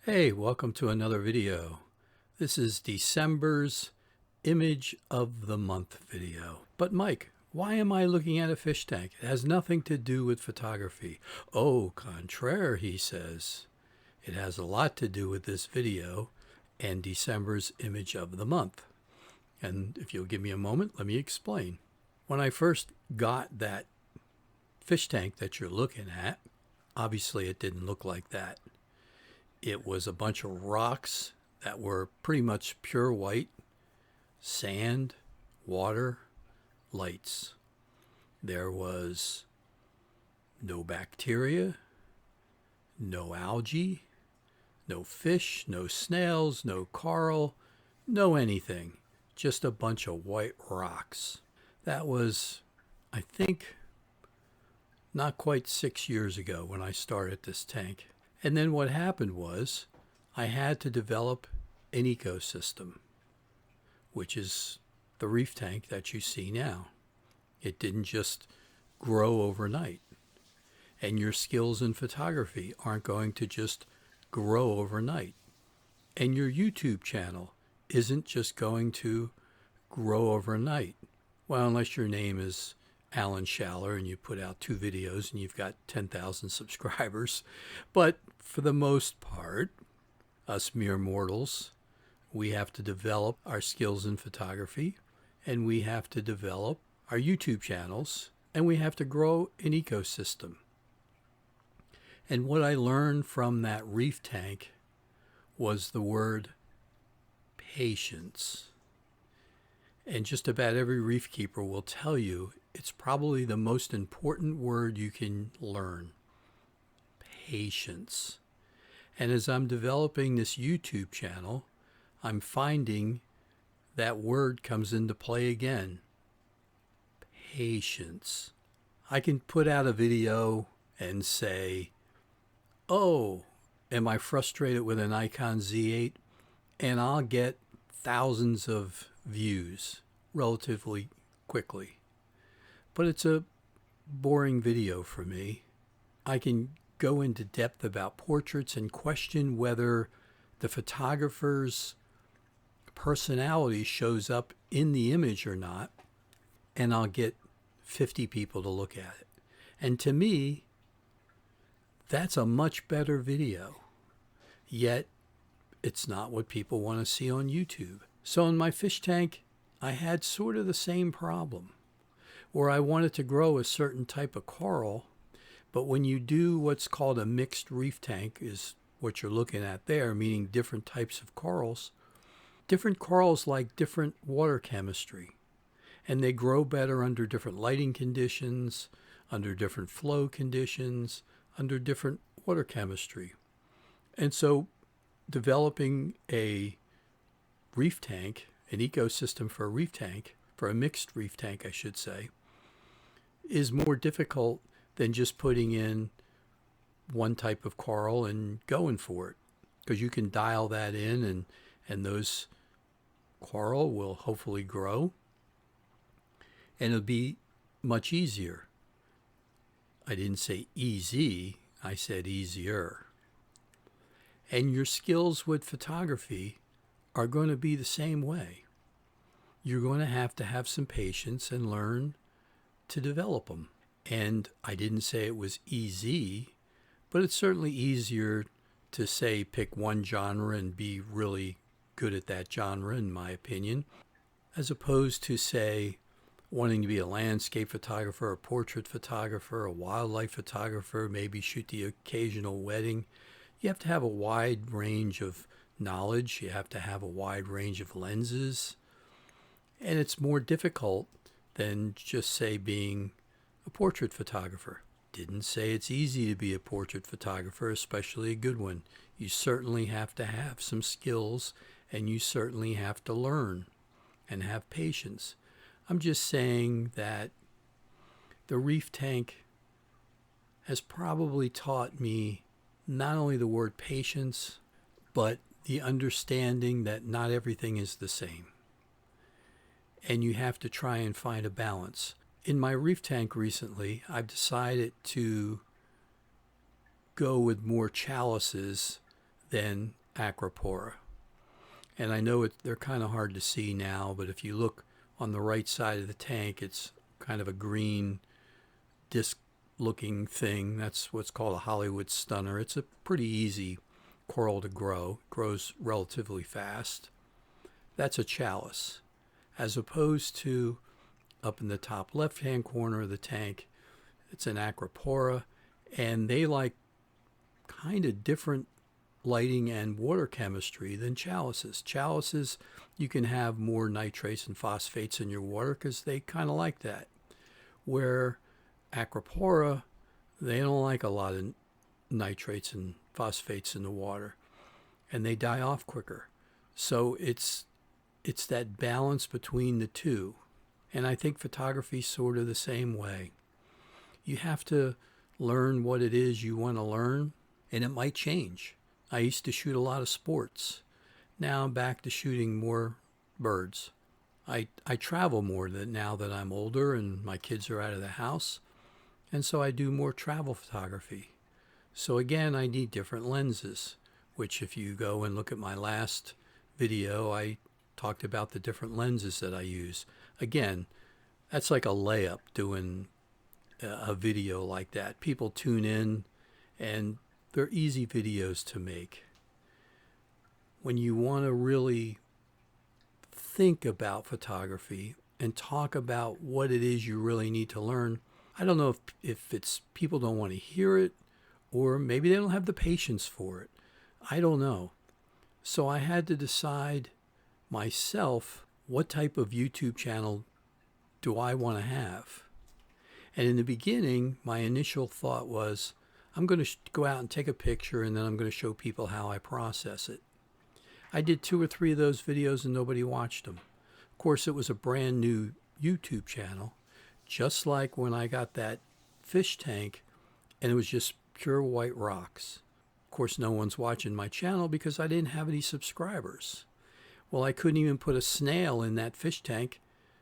Hey, welcome to another video. This is December's Image of the Month video. But Mike, why am I looking at a fish tank? It has nothing to do with photography. Au contraire, he says. It has a lot to do with this video and December's Image of the Month. And if you'll give me a moment, let me explain. When I first got that fish tank that you're looking at, obviously it didn't look like that. It was a bunch of rocks that were pretty much pure white, sand, water, lights. There was no bacteria, no algae, no fish, no snails, no coral, no anything. Just a bunch of white rocks. That was, I think, not quite 6 years ago when I started this tank. And then what happened was I had to develop an ecosystem, which is the reef tank that you see now. It didn't just grow overnight. And your skills in photography aren't going to just grow overnight. And your YouTube channel isn't just going to grow overnight. Well, unless your name is Alan Schaller and you put out 2 videos and you've got 10,000 subscribers. But for the most part, us mere mortals, we have to develop our skills in photography, and we have to develop our YouTube channels, and we have to grow an ecosystem. And what I learned from that reef tank was the word patience. And just about every reef keeper will tell you it's probably the most important word you can learn. Patience. And as I'm developing this YouTube channel, I'm finding that word comes into play again. Patience. I can put out a video and say, oh, am I frustrated with an Nikon Z8? And I'll get thousands of views relatively quickly. But it's a boring video for me. I can go into depth about portraits and question whether the photographer's personality shows up in the image or not, and I'll get 50 people to look at it. And to me, that's a much better video. Yet, it's not what people want to see on YouTube. So in my fish tank, I had sort of the same problem, where I wanted to grow a certain type of coral, but when you do what's called a mixed reef tank, is what you're looking at there, meaning different types of corals, different corals like different water chemistry, and they grow better under different lighting conditions, under different flow conditions, under different water chemistry. And so developing a reef tank, an ecosystem for a reef tank, for a mixed reef tank, I should say, is more difficult than just putting in one type of coral and going for it. Because you can dial that in and those coral will hopefully grow. And it'll be much easier. I didn't say easy, I said easier. And your skills with photography are going to be the same way. You're going to have some patience and learn to develop them. And I didn't say it was easy, but it's certainly easier to say pick one genre and be really good at that genre, in my opinion, as opposed to say wanting to be a landscape photographer, a portrait photographer, a wildlife photographer, maybe shoot the occasional wedding. You have to have a wide range of knowledge. You have to have a wide range of lenses. And it's more difficult than just, say, being a portrait photographer. Didn't say it's easy to be a portrait photographer, especially a good one. You certainly have to have some skills, and you certainly have to learn and have patience. I'm just saying that the reef tank has probably taught me not only the word patience, but the understanding that not everything is the same. And you have to try and find a balance. In my reef tank recently, I've decided to go with more chalices than Acropora. And I know they're kind of hard to see now, but if you look on the right side of the tank, it's kind of a green disc looking thing. That's what's called a Hollywood stunner. It's a pretty easy coral to grow. It grows relatively fast. That's a chalice. As opposed to up in the top left-hand corner of the tank, it's an Acropora, and they like kind of different lighting and water chemistry than chalices. Chalices, you can have more nitrates and phosphates in your water because they kind of like that. Where Acropora, they don't like a lot of nitrates and phosphates in the water, and they die off quicker. So it's that balance between the two. And I think photography's sort of the same way. You have to learn what it is you want to learn, and it might change. I used to shoot a lot of sports. Now I'm back to shooting more birds. I travel more now that I'm older and my kids are out of the house, and so I do more travel photography. So again, I need different lenses, which if you go and look at my last video, I talked about the different lenses that I use. Again, that's like a layup doing a video like that. People tune in and they're easy videos to make. When you want to really think about photography and talk about what it is you really need to learn, I don't know if it's people don't want to hear it, or maybe they don't have the patience for it. I don't know. So I had to decide myself, what type of YouTube channel do I want to have? And in the beginning, my initial thought was, I'm going to go out and take a picture, and then I'm going to show people how I process it. I did 2 or 3 of those videos and nobody watched them. Of course, it was a brand new YouTube channel, just like when I got that fish tank and it was just pure white rocks. Of course, no one's watching my channel because I didn't have any subscribers. Well, I couldn't even put a snail in that fish tank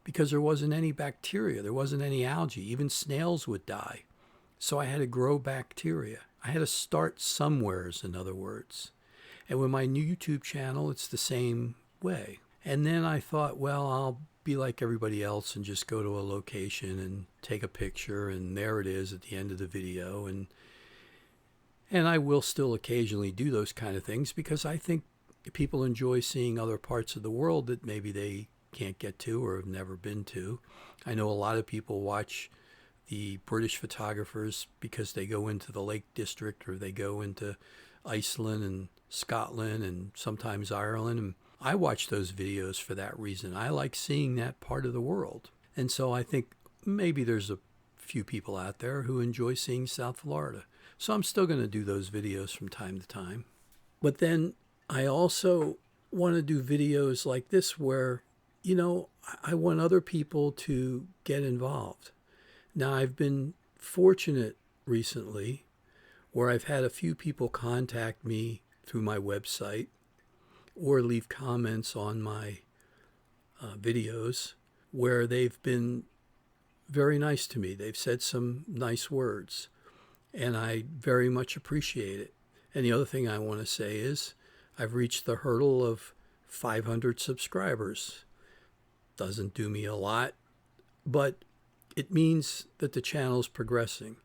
because there wasn't any bacteria. There wasn't any algae. Even snails would die. So I had to grow bacteria. I had to start somewheres, in other words. And with my new YouTube channel, it's the same way. And then I thought, well, I'll be like everybody else and just go to a location and take a picture, and there it is at the end of the video. And I will still occasionally do those kind of things because I think people enjoy seeing other parts of the world that maybe they can't get to or have never been to. I know a lot of people watch the British photographers because they go into the Lake District, or they go into Iceland and Scotland and sometimes Ireland. And I watch those videos for that reason. I like seeing that part of the world. And so I think maybe there's a few people out there who enjoy seeing South Florida. So I'm still going to do those videos from time to time. But then I also want to do videos like this where, I want other people to get involved. Now, I've been fortunate recently where I've had a few people contact me through my website or leave comments on my videos where they've been very nice to me. They've said some nice words, and I very much appreciate it. And the other thing I want to say is I've reached the hurdle of 500 subscribers. Doesn't do me a lot, but it means that the channel's progressing.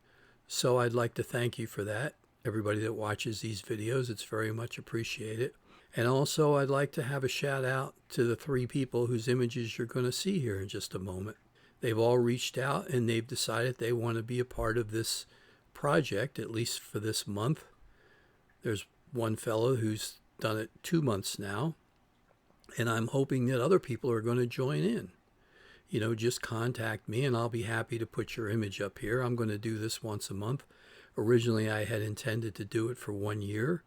So I'd like to thank you for that. Everybody that watches these videos, it's very much appreciated. And also I'd like to have a shout out to the 3 people whose images you're going to see here in just a moment. They've all reached out and they've decided they want to be a part of this project, at least for this month. There's one fellow who's done it 2 months now, and I'm hoping that other people are going to join in. Just contact me and I'll be happy to put your image up here. I'm going to do this once a month. Originally, I had intended to do it for 1 year.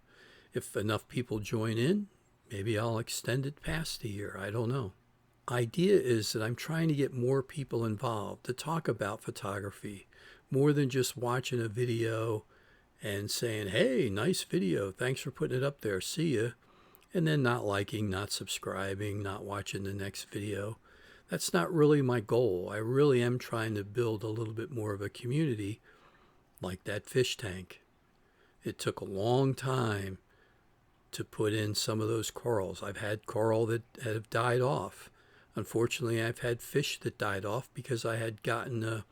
If enough people join in, maybe I'll extend it past a year. I don't know. Idea is that I'm trying to get more people involved to talk about photography, more than just watching a video and saying, hey, nice video, thanks for putting it up there, see ya, and then not liking, not subscribing, not watching the next video. That's not really my goal. I really am trying to build a little bit more of a community like that fish tank. It took a long time to put in some of those corals. I've had coral that have died off. Unfortunately, I've had fish that died off because I had gotten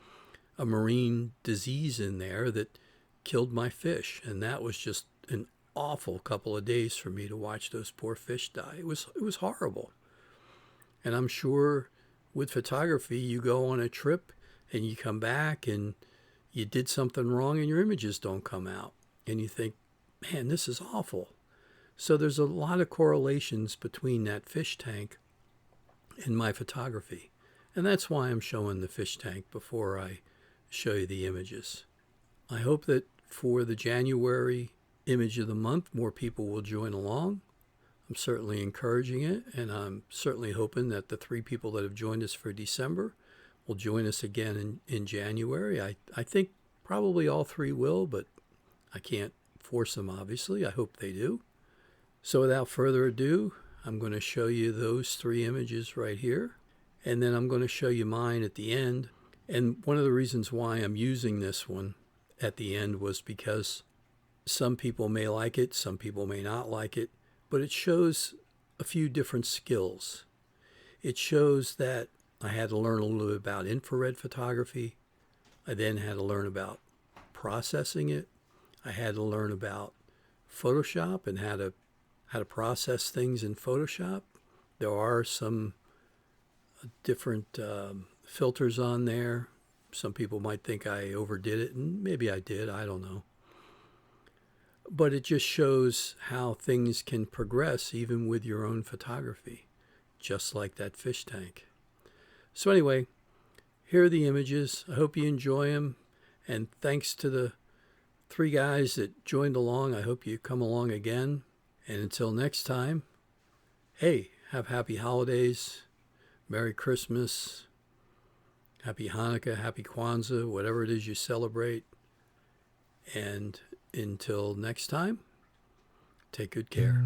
a marine disease in there that killed my fish. And that was just an awful couple of days for me to watch those poor fish die. It was horrible. And I'm sure with photography, you go on a trip and you come back and you did something wrong and your images don't come out. And you think, man, this is awful. So there's a lot of correlations between that fish tank and my photography. And that's why I'm showing the fish tank before I show you the images. I hope that for the January image of the month, more people will join along. I'm certainly encouraging it, and I'm certainly hoping that the 3 people that have joined us for December will join us again in January. I think probably all 3 will, but I can't force them, obviously. I hope they do. So without further ado, I'm going to show you those 3 images right here, and then I'm going to show you mine at the end. And one of the reasons why I'm using this one at the end was because some people may like it, some people may not like it, but it shows a few different skills. It shows that I had to learn a little bit about infrared photography. I then had to learn about processing it. I had to learn about Photoshop and how to process things in Photoshop. There are some different filters on there. Some people might think I overdid it, and maybe I did, I don't know. But it just shows how things can progress even with your own photography, just like that fish tank. So anyway, here are the images. I hope you enjoy them. And thanks to the 3 guys that joined along. I hope you come along again. And until next time, hey, have happy holidays, Merry Christmas, Happy Hanukkah, Happy Kwanzaa, whatever it is you celebrate. And until next time, take good care.